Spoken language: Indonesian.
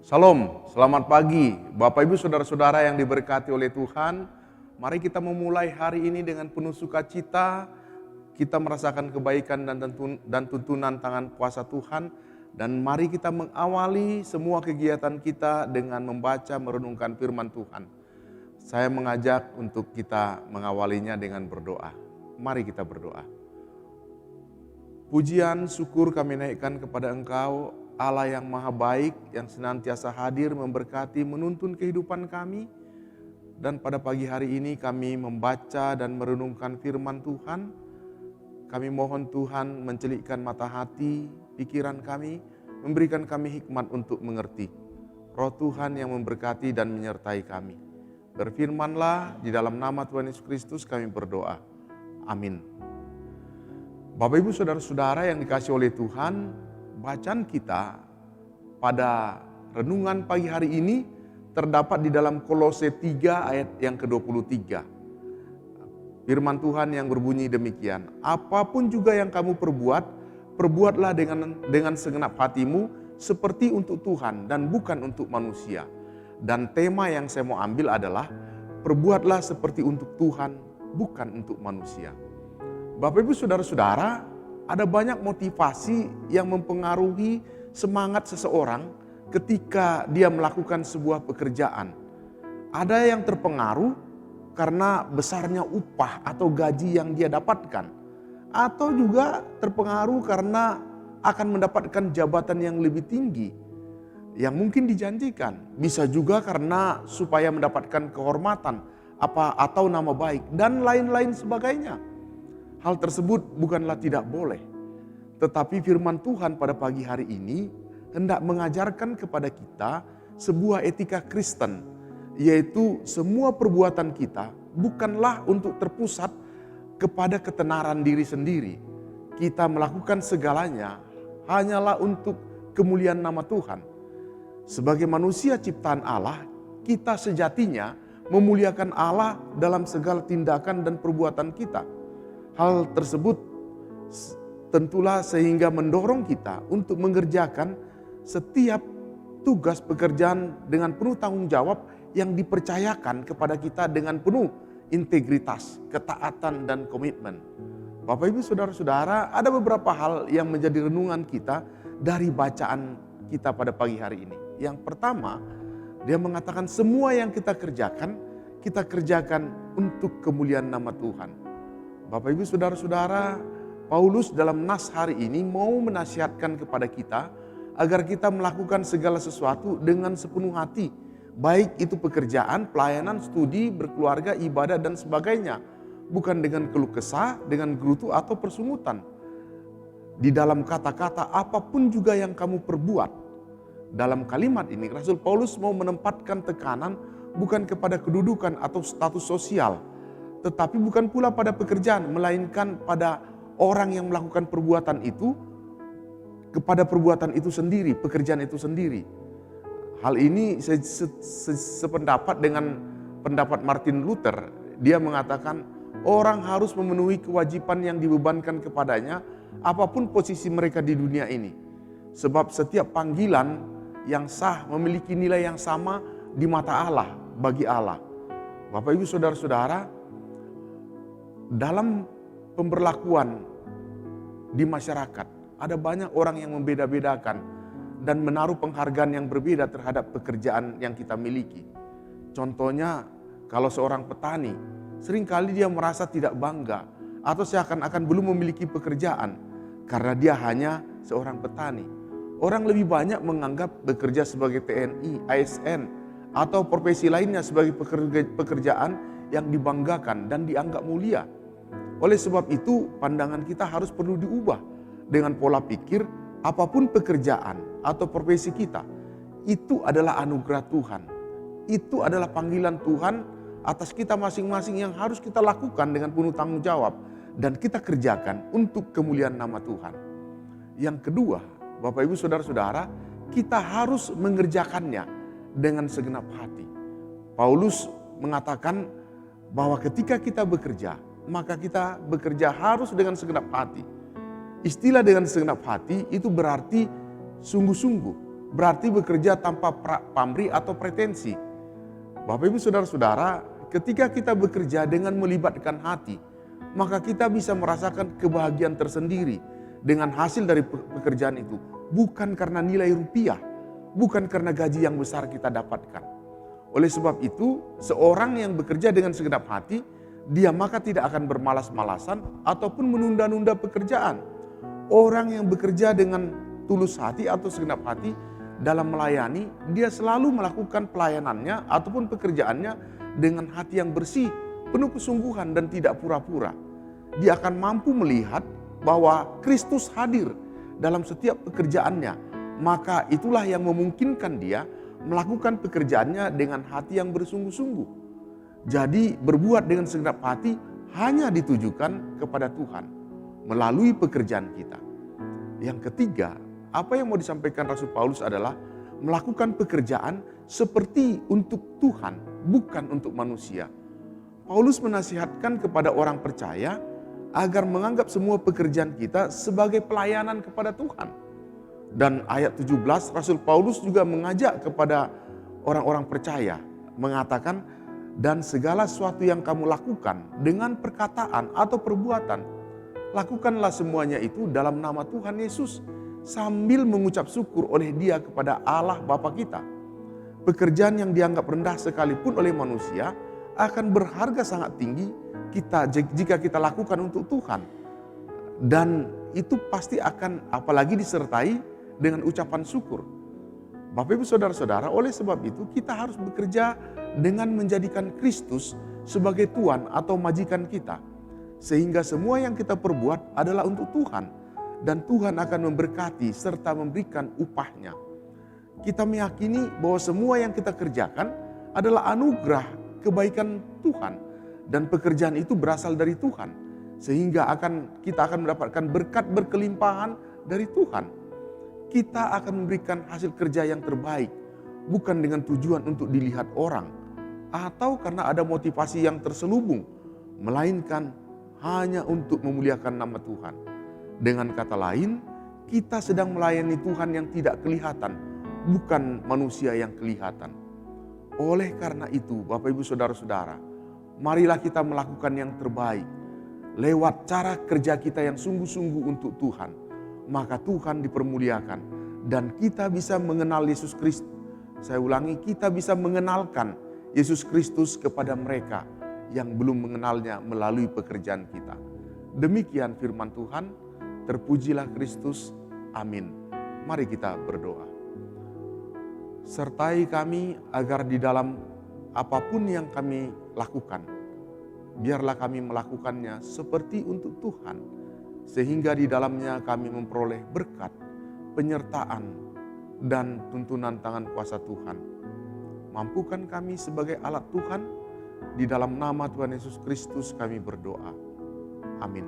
Salam, selamat pagi Bapak Ibu Saudara-saudara yang diberkati oleh Tuhan. Mari kita memulai hari ini dengan penuh sukacita. Kita merasakan kebaikan dan tuntunan tangan kuasa Tuhan. Dan mari kita mengawali semua kegiatan kita dengan membaca merenungkan firman Tuhan. Saya mengajak untuk kita mengawalinya dengan berdoa. Mari kita berdoa. Pujian syukur kami naikkan kepada Engkau, Allah yang maha baik, yang senantiasa hadir memberkati menuntun kehidupan kami. Dan pada pagi hari ini kami membaca dan merenungkan firman Tuhan. Kami mohon Tuhan mencelikkan mata hati, pikiran kami, memberikan kami hikmat untuk mengerti. Roh Tuhan yang memberkati dan menyertai kami. Berfirmanlah, di dalam nama Tuhan Yesus Kristus kami berdoa. Amin. Bapak Ibu Saudara-saudara yang dikasihi oleh Tuhan, bacaan kita pada renungan pagi hari ini terdapat di dalam Kolose 3 ayat yang ke-23. Firman Tuhan yang berbunyi demikian, apapun juga yang kamu perbuat, perbuatlah dengan segenap hatimu seperti untuk Tuhan dan bukan untuk manusia. Dan tema yang saya mau ambil adalah, perbuatlah seperti untuk Tuhan, bukan untuk manusia. Bapak Ibu Saudara-saudara, ada banyak motivasi yang mempengaruhi semangat seseorang ketika dia melakukan sebuah pekerjaan. Ada yang terpengaruh karena besarnya upah atau gaji yang dia dapatkan. Atau juga terpengaruh karena akan mendapatkan jabatan yang lebih tinggi yang mungkin dijanjikan. Bisa juga karena supaya mendapatkan kehormatan atau nama baik dan lain-lain sebagainya. Hal tersebut bukanlah tidak boleh. Tetapi firman Tuhan pada pagi hari ini hendak mengajarkan kepada kita sebuah etika Kristen. Yaitu semua perbuatan kita bukanlah untuk terpusat kepada ketenaran diri sendiri. Kita melakukan segalanya hanyalah untuk kemuliaan nama Tuhan. Sebagai manusia ciptaan Allah, kita sejatinya memuliakan Allah dalam segala tindakan dan perbuatan kita. Hal tersebut tentulah sehingga mendorong kita untuk mengerjakan setiap tugas pekerjaan dengan penuh tanggung jawab yang dipercayakan kepada kita dengan penuh integritas, ketaatan, dan komitmen. Bapak Ibu Saudara-saudara, ada beberapa hal yang menjadi renungan kita dari bacaan kita pada pagi hari ini. Yang pertama, dia mengatakan semua yang kita kerjakan untuk kemuliaan nama Tuhan. Bapak Ibu Saudara-saudara, Paulus dalam nas hari ini mau menasihatkan kepada kita agar kita melakukan segala sesuatu dengan sepenuh hati. Baik itu pekerjaan, pelayanan, studi, berkeluarga, ibadah dan sebagainya. Bukan dengan keluh kesah, dengan gerutu atau persungutan. Di dalam kata-kata apapun juga yang kamu perbuat. Dalam kalimat ini Rasul Paulus mau menempatkan tekanan bukan kepada kedudukan atau status sosial. Tetapi bukan pula pada pekerjaan, melainkan pada orang yang melakukan perbuatan itu, kepada perbuatan itu sendiri, pekerjaan itu sendiri. Hal ini sependapat dengan pendapat Martin Luther. Dia mengatakan orang harus memenuhi kewajiban yang dibebankan kepadanya, apapun posisi mereka di dunia ini. Sebab setiap panggilan yang sah memiliki nilai yang sama di mata Allah, bagi Allah. Bapak Ibu Saudara-saudara, dalam pemberlakuan di masyarakat, ada banyak orang yang membeda-bedakan dan menaruh penghargaan yang berbeda terhadap pekerjaan yang kita miliki. Contohnya, kalau seorang petani, seringkali dia merasa tidak bangga atau seakan-akan belum memiliki pekerjaan karena dia hanya seorang petani. Orang lebih banyak menganggap bekerja sebagai TNI, ASN, atau profesi lainnya sebagai pekerjaan yang dibanggakan dan dianggap mulia. Oleh sebab itu, pandangan kita harus perlu diubah dengan pola pikir apapun pekerjaan atau profesi kita, itu adalah anugerah Tuhan. Itu adalah panggilan Tuhan atas kita masing-masing yang harus kita lakukan dengan penuh tanggung jawab dan kita kerjakan untuk kemuliaan nama Tuhan. Yang kedua, Bapak Ibu Saudara-saudara, kita harus mengerjakannya dengan segenap hati. Paulus mengatakan bahwa ketika kita bekerja, maka kita bekerja harus dengan segenap hati. Istilah dengan segenap hati itu berarti sungguh-sungguh. berarti bekerja tanpa pamrih atau pretensi. Bapak Ibu Saudara-saudara, ketika kita bekerja dengan melibatkan hati, maka kita bisa merasakan kebahagiaan tersendiri dengan hasil dari pekerjaan itu. Bukan karena nilai rupiah, bukan karena gaji yang besar kita dapatkan. Oleh sebab itu, seorang yang bekerja dengan segenap hati, dia maka tidak akan bermalas-malasan ataupun menunda-nunda pekerjaan. Orang yang bekerja dengan tulus hati atau segenap hati dalam melayani, dia selalu melakukan pelayanannya ataupun pekerjaannya dengan hati yang bersih, penuh kesungguhan dan tidak pura-pura. Dia akan mampu melihat bahwa Kristus hadir dalam setiap pekerjaannya, maka itulah yang memungkinkan dia melakukan pekerjaannya dengan hati yang bersungguh-sungguh. Jadi berbuat dengan segenap hati hanya ditujukan kepada Tuhan melalui pekerjaan kita. Yang ketiga, apa yang mau disampaikan Rasul Paulus adalah melakukan pekerjaan seperti untuk Tuhan, bukan untuk manusia. Paulus menasihatkan kepada orang percaya agar menganggap semua pekerjaan kita sebagai pelayanan kepada Tuhan. Dan ayat 17 Rasul Paulus juga mengajak kepada orang-orang percaya, mengatakan, dan segala sesuatu yang kamu lakukan dengan perkataan atau perbuatan, lakukanlah semuanya itu dalam nama Tuhan Yesus, sambil mengucap syukur oleh Dia kepada Allah Bapa kita. Pekerjaan yang dianggap rendah sekalipun oleh manusia akan berharga sangat tinggi jika kita lakukan untuk Tuhan. Dan itu pasti akan apalagi disertai dengan ucapan syukur. Bapak Ibu Saudara-saudara, oleh sebab itu kita harus bekerja dengan menjadikan Kristus sebagai Tuhan atau majikan kita. Sehingga semua yang kita perbuat adalah untuk Tuhan. Dan Tuhan akan memberkati serta memberikan upahnya. Kita meyakini bahwa semua yang kita kerjakan adalah anugerah kebaikan Tuhan. Dan pekerjaan itu berasal dari Tuhan. Sehingga kita akan mendapatkan berkat berkelimpahan dari Tuhan. Kita akan memberikan hasil kerja yang terbaik, bukan dengan tujuan untuk dilihat orang, atau karena ada motivasi yang terselubung, melainkan hanya untuk memuliakan nama Tuhan. Dengan kata lain, kita sedang melayani Tuhan yang tidak kelihatan, bukan manusia yang kelihatan. Oleh karena itu, Bapak Ibu Saudara-saudara, marilah kita melakukan yang terbaik, lewat cara kerja kita yang sungguh-sungguh untuk Tuhan. Maka Tuhan dipermuliakan dan kita bisa mengenal Yesus Kristus. Saya ulangi, kita bisa mengenalkan Yesus Kristus kepada mereka yang belum mengenalnya melalui pekerjaan kita. Demikian firman Tuhan, terpujilah Kristus. Amin. Mari kita berdoa. Sertai kami agar di dalam apapun yang kami lakukan, biarlah kami melakukannya seperti untuk Tuhan. Sehingga di dalamnya kami memperoleh berkat, penyertaan, dan tuntunan tangan kuasa Tuhan. Mampukan kami sebagai alat Tuhan, di dalam nama Tuhan Yesus Kristus kami berdoa. Amin.